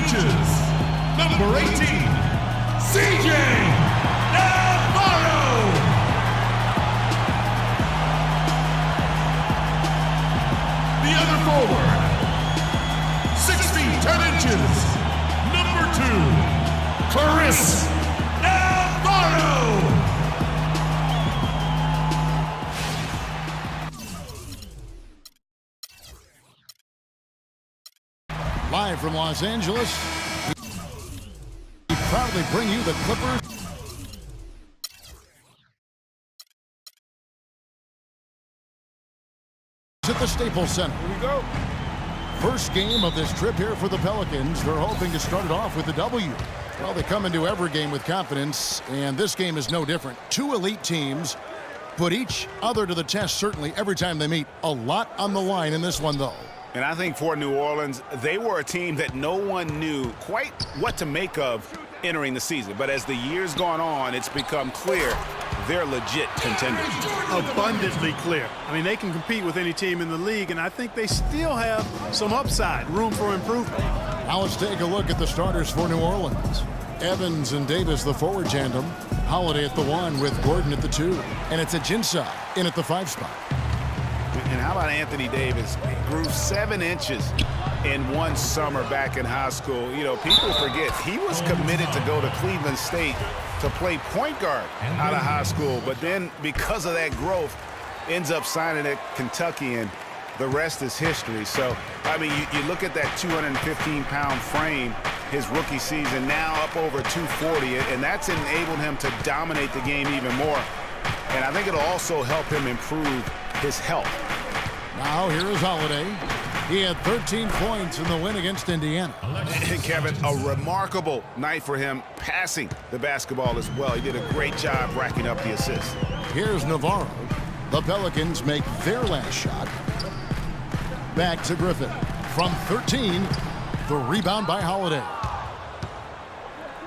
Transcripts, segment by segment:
inches, number 18, CJ Navarro. The other forward, 6 feet 10 inches, number 2, Clarice Navarro. Live from Los Angeles, we proudly bring you the Clippers at the Staples Center. Here we go. First game of this trip here for the Pelicans. They're hoping to start it off with a W. Well, they come into every game with confidence, and this game is no different. Two elite teams put each other to the test, certainly, every time they meet. A lot on the line in this one, though. And I think for New Orleans, they were a team that no one knew quite what to make of entering the season. But as the years gone on, it's become clear they're legit contenders. Abundantly clear. I mean, they can compete with any team in the league, and I think they still have some upside, room for improvement. Now let's take a look at the starters for New Orleans. Evans and Davis, the forward tandem. Holiday at the 1 with Gordon at the 2. And it's Ajinça in at the 5 spot. And how about Anthony Davis? He grew 7 inches in one summer back in high school. You know, people forget he was committed to go to Cleveland State to play point guard out of high school. But then because of that growth, ends up signing at Kentucky, and the rest is history. So, I mean, you look at that 215-pound frame his rookie season, now up over 240, and that's enabled him to dominate the game even more. And I think it'll also help him improve his health. Now here is Holiday. He had 13 points in the win against Indiana. And Kevin, a remarkable night for him passing the basketball as well. He did a great job racking up the assists. Here's Navarro. The Pelicans make their last shot. Back to Griffin. From 13, the rebound by Holiday.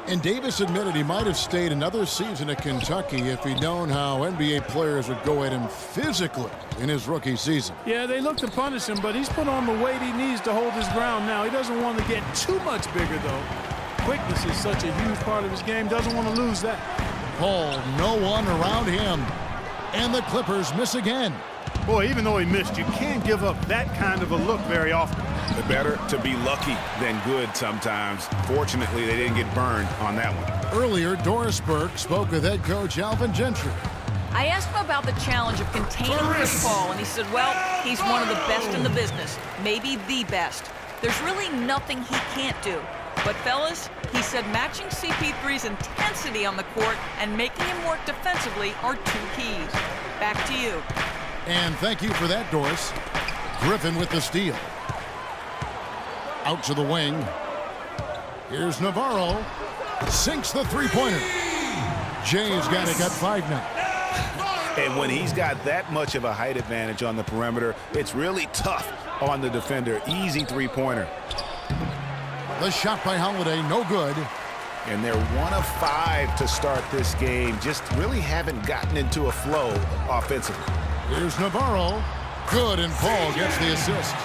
And Davis admitted he might have stayed another season at Kentucky if he'd known how NBA players would go at him physically in his rookie season. Yeah, they look to punish him, but he's put on the weight he needs to hold his ground now. He doesn't want to get too much bigger, though. Quickness is such a huge part of his game. Doesn't want to lose that. Paul, no one around him. And the Clippers miss again. Boy, even though he missed, you can't give up that kind of a look very often. Better to be lucky than good sometimes. Fortunately, they didn't get burned on that one. Earlier, Doris Burke spoke with head coach Alvin Gentry. I asked him about the challenge of containing Chris Paul, and he said, well, he's one of the best in the business, maybe the best. There's really nothing he can't do. But, fellas, he said matching CP3's intensity on the court and making him work defensively are 2 keys. Back to you. And thank you for that, Doris. Griffin with the steal. Out to the wing. Here's Navarro. Sinks the three-pointer. Jay's got it at 5 now. And when he's got that much of a height advantage on the perimeter, it's really tough on the defender. Easy three-pointer. The shot by Holiday, no good. And they're 1 of 5 to start this game. Just really haven't gotten into a flow offensively. Here's Navarro. Good, and Paul gets the assist.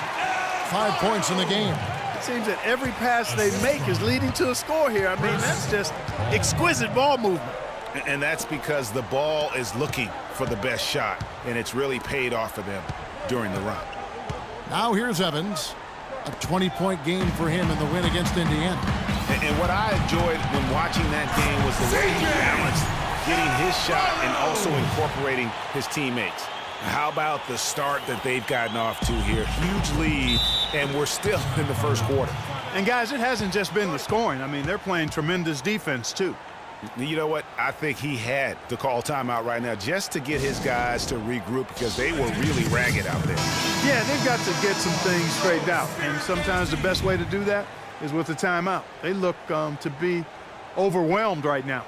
5 points in the game. It seems that every pass they make is leading to a score here. I mean, that's just exquisite ball movement. And that's because the ball is looking for the best shot, and it's really paid off for them during the run. Now here's Evans. A 20-point game for him in the win against Indiana. And what I enjoyed when watching that game was the way he balanced getting his shot and also incorporating his teammates. How about the start that they've gotten off to here? Huge lead, and we're still in the first quarter. And, guys, it hasn't just been the scoring. I mean, they're playing tremendous defense, too. You know what? I think he had to call timeout right now just to get his guys to regroup because they were really ragged out there. Yeah, they've got to get some things straightened out, and sometimes the best way to do that is with a timeout. They look to be overwhelmed right now.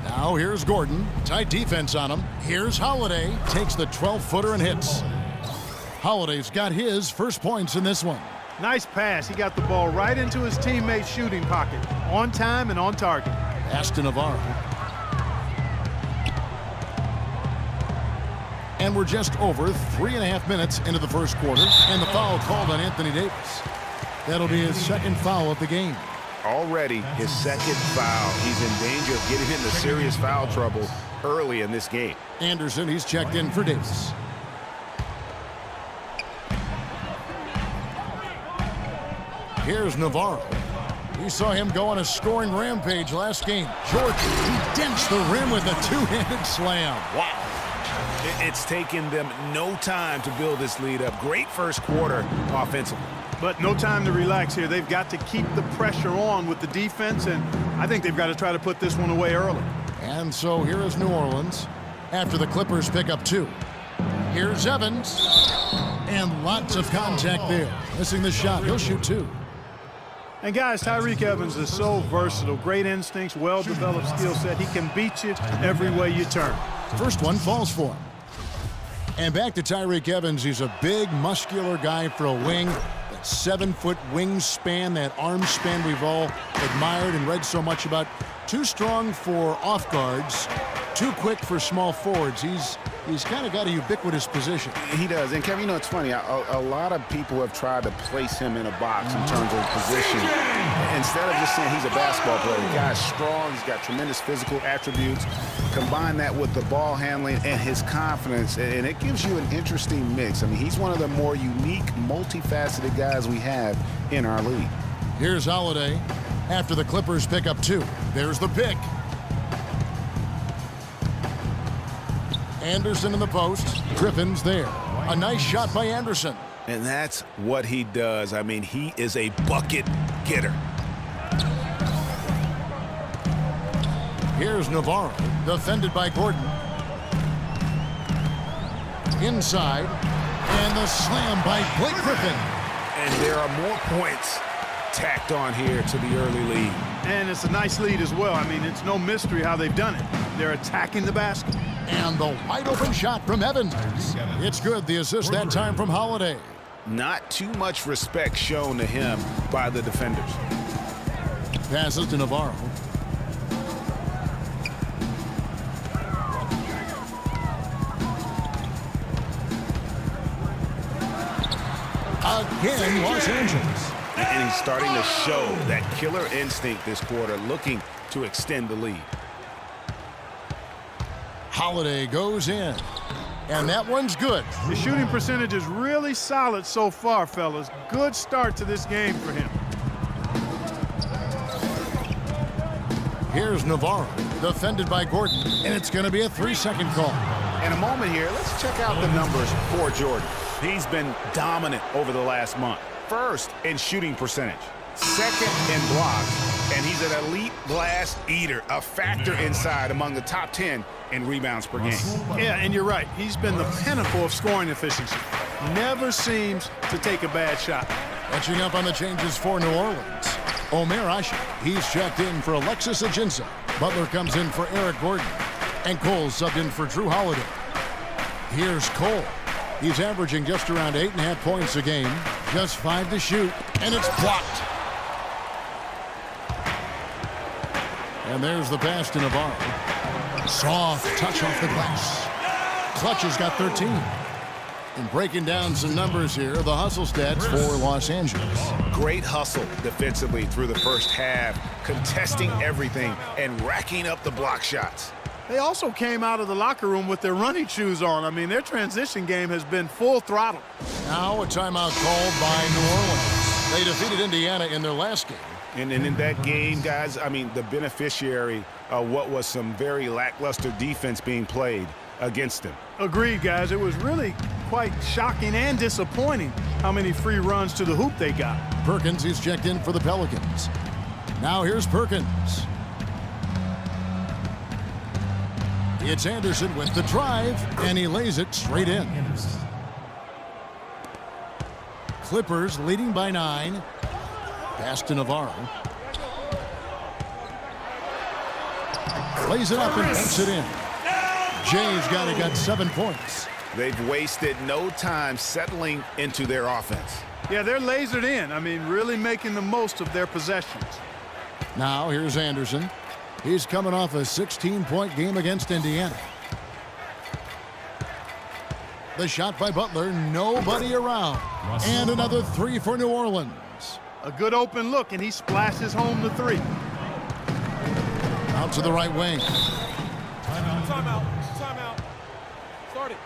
Now here's Gordon. Tight defense on him. Here's Holiday. Takes the 12-footer and hits. Holiday's got his first points in this one. Nice pass. He got the ball right into his teammate's shooting pocket. On time and on target. Pass to Navarro. And we're just over 3.5 minutes into the first quarter, and the foul called on Anthony Davis. That'll be his second foul of the game. Already his second foul. He's in danger of getting into serious foul trouble early in this game. Anderson, he's checked in for Davis. Here's Navarro. We saw him go on a scoring rampage last game. Georgia, he dents the rim with a two-handed slam. Wow. It's taken them no time to build this lead up. Great first quarter offensively. But no time to relax here. They've got to keep the pressure on with the defense, and I think they've got to try to put this one away early. And so here is New Orleans after the Clippers pick up 2. Here's Evans. And lots of contact there. Missing the shot. He'll shoot 2. And guys, Tyreke Evans is so versatile. Great instincts, well-developed skill set. He can beat you every way you turn. First one falls for him. And back to Tyreke Evans. He's a big, muscular guy for a wing. That 7-foot wingspan, that arm span we've all admired and read so much about. Too strong for off guards, too quick for small forwards. He's kind of got a ubiquitous position. He does. And Kevin, you know, it's funny. A lot of people have tried to place him in a box in terms of position. Instead of just saying he's a basketball player, the guy's strong. He's got tremendous physical attributes. Combine that with the ball handling and his confidence, and it gives you an interesting mix. I mean, he's one of the more unique, multifaceted guys we have in our league. Here's Holiday after the Clippers pick up 2. There's the pick. Anderson in the post. Griffin's there. A nice shot by Anderson. And that's what he does. I mean, he is a bucket getter. Here's Navarro, defended by Gordon. Inside, and the slam by Blake Griffin. And there are more points tacked on here to the early lead. And it's a nice lead as well. I mean, it's no mystery how they've done it. They're attacking the basket. And the wide open shot from Evans. It's good. The assist that time from Holiday. Not too much respect shown to him by the defenders. Passes to Navarro. Again, Los Angeles. And he's starting to show that killer instinct this quarter, looking to extend the lead. Holiday goes in. And that one's good. The shooting percentage is really solid so far, fellas. Good start to this game for him. Here's Navarro, defended by Gordon. And it's going to be a 3-second call. In a moment here, let's check out the numbers for Jordan. He's been dominant over the last month. First in shooting percentage, second in blocks, and he's an elite glass eater, a factor inside among the top 10 in rebounds per game. Yeah, and you're right. He's been the pinnacle of scoring efficiency. Never seems to take a bad shot. Catching up on the changes for New Orleans. Omer Asher, he's checked in for Alexis Ajinça. Butler comes in for Eric Gordon. And Cole subbed in for Drew Holiday. Here's Cole. He's averaging just around 8.5 points a game. Just 5 to shoot, and it's blocked. And there's the pass to Navarro. Soft touch off the glass. Clutch has got 13. And breaking down some numbers here, the hustle stats for Los Angeles. Great hustle defensively through the first half, contesting everything and racking up the block shots. They also came out of the locker room with their running shoes on. I mean, their transition game has been full throttle. Now a timeout called by New Orleans. They defeated Indiana in their last game. And in that game, guys, I mean, the beneficiary of what was some very lackluster defense being played against them. Agreed, guys. It was really quite shocking and disappointing how many free runs to the hoop they got. Perkins, he's checked in for the Pelicans. Now here's Perkins. It's Anderson with the drive, and he lays it straight in. Clippers leading by 9. Pass to Navarro. Lays it up and puts it in. Jay's got 7 points. They've wasted no time settling into their offense. Yeah, they're lasered in. I mean, really making the most of their possessions. Now here's Anderson. He's coming off a 16-point game against Indiana. The shot by Butler, nobody around. And another three for New Orleans. A good open look, and he splashes home the three. Out to the right wing. Timeout. Start it.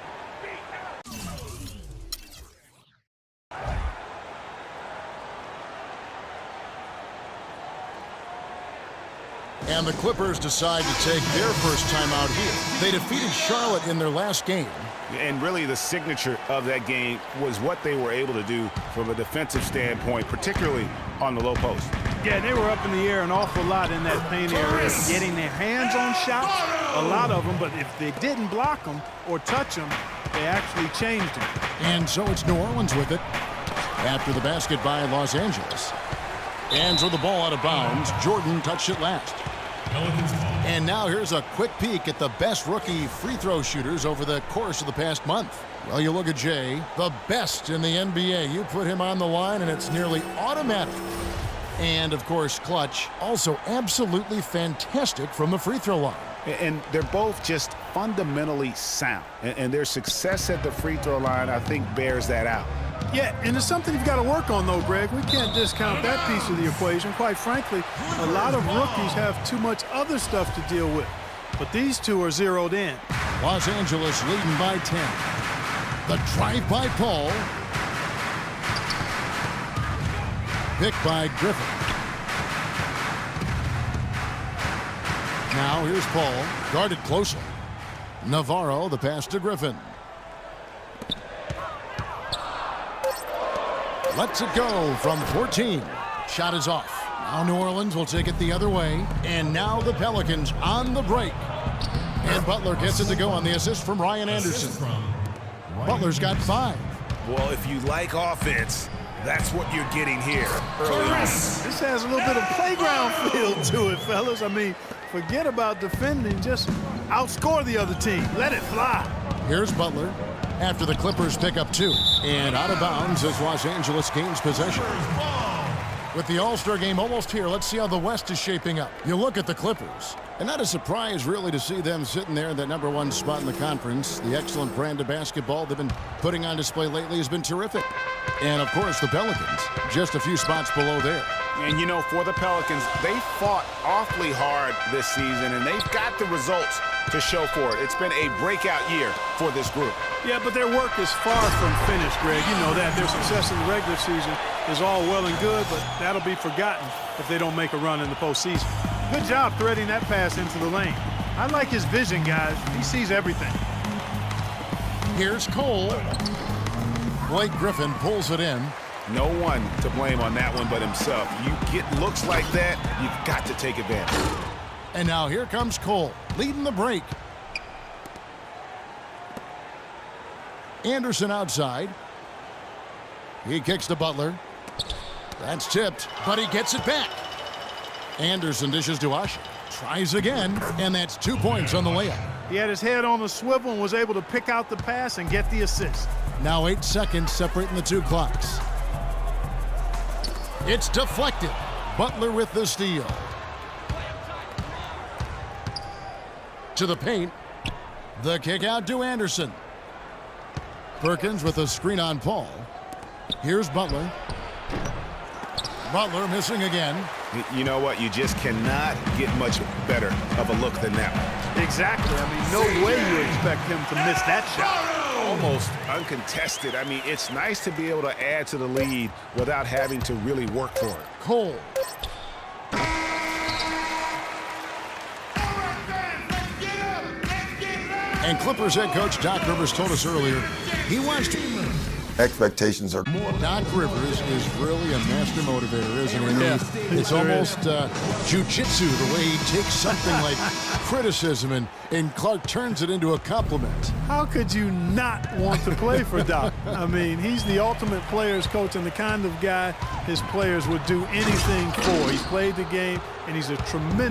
And the Clippers decide to take their first timeout here. They defeated Charlotte in their last game. And really the signature of that game was what they were able to do from a defensive standpoint, particularly on the low post. Yeah, they were up in the air an awful lot in that paint area, getting their hands on shots, a lot of them, but if they didn't block them or touch them, they actually changed them. And so it's New Orleans with it after the basket by Los Angeles. Hands with the ball out of bounds. Jordan touched it last. And now here's a quick peek at the best rookie free throw shooters over the course of the past month. Well, you look at Jay, the best in the NBA. You put him on the line and it's nearly automatic. And of course, Clutch, also absolutely fantastic from the free throw line. And they're both just fundamentally sound. And their success at the free throw line, I think, bears that out. Yeah, and it's something you've got to work on, though, Greg. We can't discount that piece of the equation. Quite frankly, a lot of rookies have too much other stuff to deal with. But these two are zeroed in. Los Angeles leading by 10. The drive by Paul. Picked by Griffin. Now here's Paul, guarded closely. Navarro, the pass to Griffin. Lets it go from 14. Shot is off. Now New Orleans will take it the other way. And now the Pelicans on the break. And Butler gets it to go on the assist from Ryan Anderson. Butler's got 5. Well, if you like offense, that's what you're getting here early on. This has a little bit of playground feel to it, fellas. I mean, forget about defending. Just outscore the other team. Let it fly. Here's Butler after the Clippers pick up 2. And out of bounds as Los Angeles gains possession. With the All-Star game almost here, let's see how the West is shaping up. You look at the Clippers, and not a surprise really to see them sitting there in that #1 spot in the conference. The excellent brand of basketball they've been putting on display lately has been terrific. And of course the Pelicans, just a few spots below there. And you know, for the Pelicans, they fought awfully hard this season, and they've got the results to show for it. It's been a breakout year for this group. Yeah, but their work is far from finished, Greg. You know that. Their success in the regular season is all well and good, but that'll be forgotten if they don't make a run in the postseason. Good job threading that pass into the lane. I like his vision, guys. He sees everything. Here's Cole. Blake Griffin pulls it in. No one to blame on that one but himself. You get looks like that, you've got to take advantage. And now here comes Cole, leading the break. Anderson outside. He kicks to Butler. That's tipped, but he gets it back. Anderson dishes to Usher. Tries again, and that's 2 points on the layup. He had his head on the swivel and was able to pick out the pass and get the assist. Now 8 seconds separating the 2 clocks. It's deflected. Butler with the steal. To the paint. The kick out to Anderson. Perkins with a screen on Paul. Here's Butler. Butler missing again. You know what? You just cannot get much better of a look than that one. Exactly. I mean, no way you expect him to miss that shot. Almost uncontested. I mean, it's nice to be able to add to the lead without having to really work for it. Cole. And Clippers head coach Doc Rivers told us earlier he wants to. Expectations are More. Doc Rivers is really a master motivator, isn't he? Yeah, It's sure almost jiu-jitsu, the way he takes something like criticism and Clark turns it into a compliment. How could you not want to play for Doc? I mean, he's the ultimate players coach and the kind of guy his players would do anything for. He's played the game, and he's a tremendous